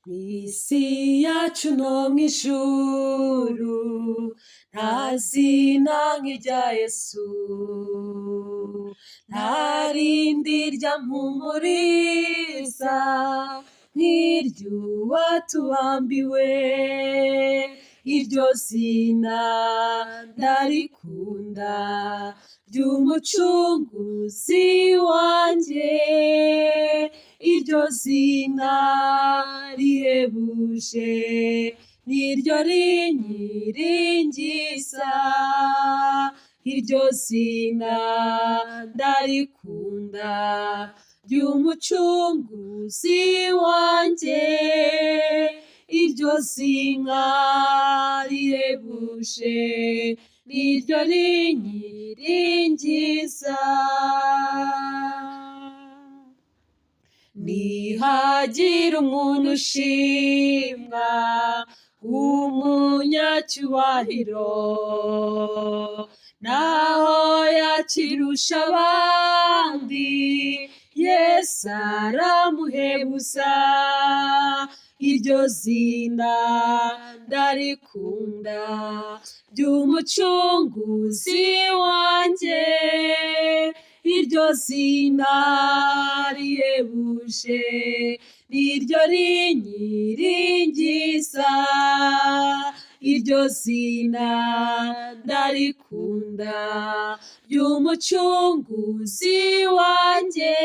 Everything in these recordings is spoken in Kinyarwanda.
isi yacu no mw'ijuru nta zina nk'irya Yesu, nta rindi ryampumuriza nk'iry'uwatubambiwe, iryo zina ndarikunda ry'umucunguzi wanjye, iryo zina rihebuje niryo rinyiringiza, iryo zina ndarikunda ry'umucunguzi wanjye, iryo zina rihebuje niryo rinyiringiza. Nihagira umuntu ushimwa w'umunyacyubahiro, naho yakirusha abandi Yesu aramuhebuza, iryo zina ndarikunda ry'umucunguzi wanjye, iryo zina rihebuje niryo rinyiringiza, iryo zina ndarikunda ry'umucunguzi wanjye,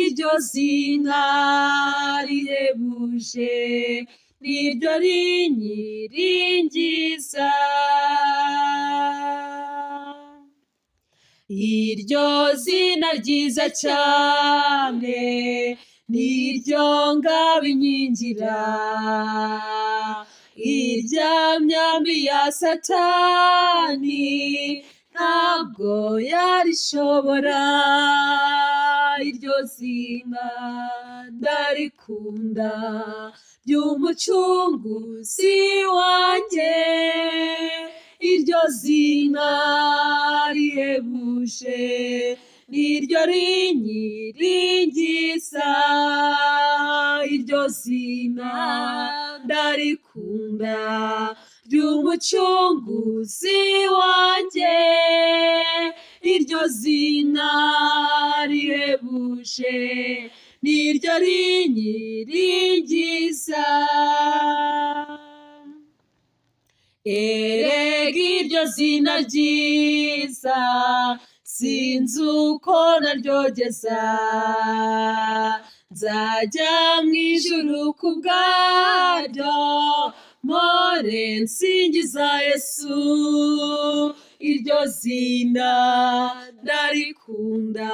iryo zina rihebuje niryo rinyiringiza. Iryo zina ryiza cyane niryo ngabo inkingira, irya myambi ya Satani ntabwo yarishobora, iryo zina ndarikunda ry'umucunguzi wanjye, iryo zina rihebuje niryo rinyiringiza, iryo zina ndarikunda ry'umucunguzi wanjye, iryo zina rihebuje niryo rinyiringiza. Erega iryo zina ryiza sinzi uko naryogeza, nzajya mw'ijuru kubwaryo mpore nsingiza Yesu, iryo zina ndarikunda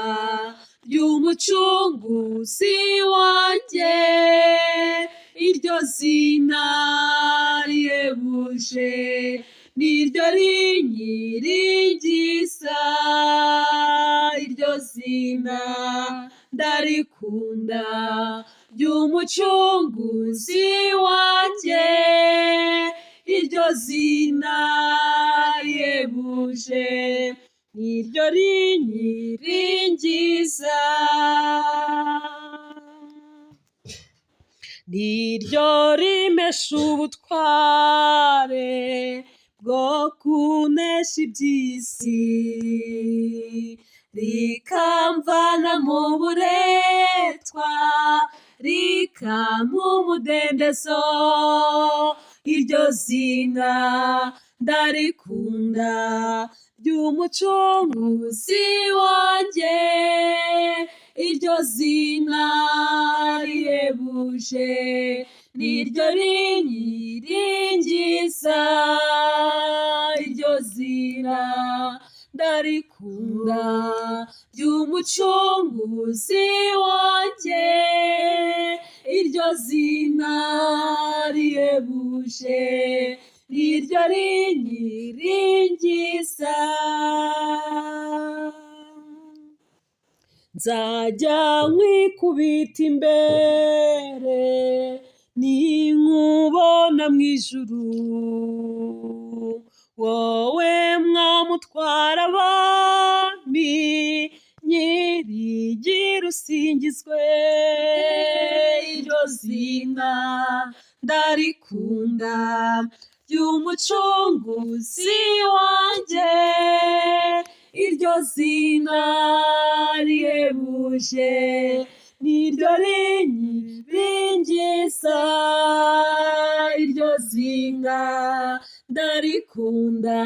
ry'umucunguzi wanjye, iryo zina rihebuje niryo rinyiringiza, iryo zina ndarikunda ry'umucunguzi wanjye, iryo zina rihebuje niryo rinyiringiza, niryo rimpesha ubutware bwo kunesha iby'isi, rikamvana mu buretwa rikampa umudendezo, iryo zina ndarikunda ry'umucunguzi wanjye, iryo zina rihebuje niryo rinyiringiza, iryo zina ndarikunda ry'umucunguzi wanjye, iryo zina rihebuje niryo rinyiringiza. Nzajya nkwikubita imbere ninkubona mw'ijuru, wowe mwami utwara abami nyirigira usingizwe, iryo zina ndarikunda ry'umucunguzi wanjye, iryo zina rihebuje niryo rinyiringisa, iryo zina ndarikunda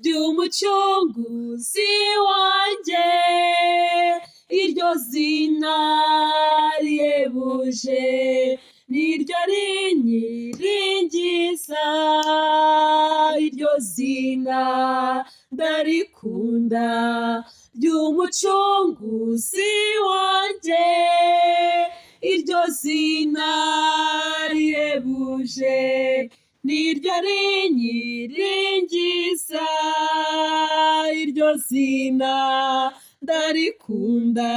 ry'umucunguzi wanjye, iryo zina rihebuje niryo rinyiringisa, iryo zina ndarikunda ry'umucunguzi wanjye, iryo zina rihebuje niryo rinyiringisa, iryo zina ndarikunda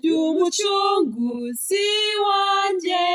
ry'umucunguzi wanjye.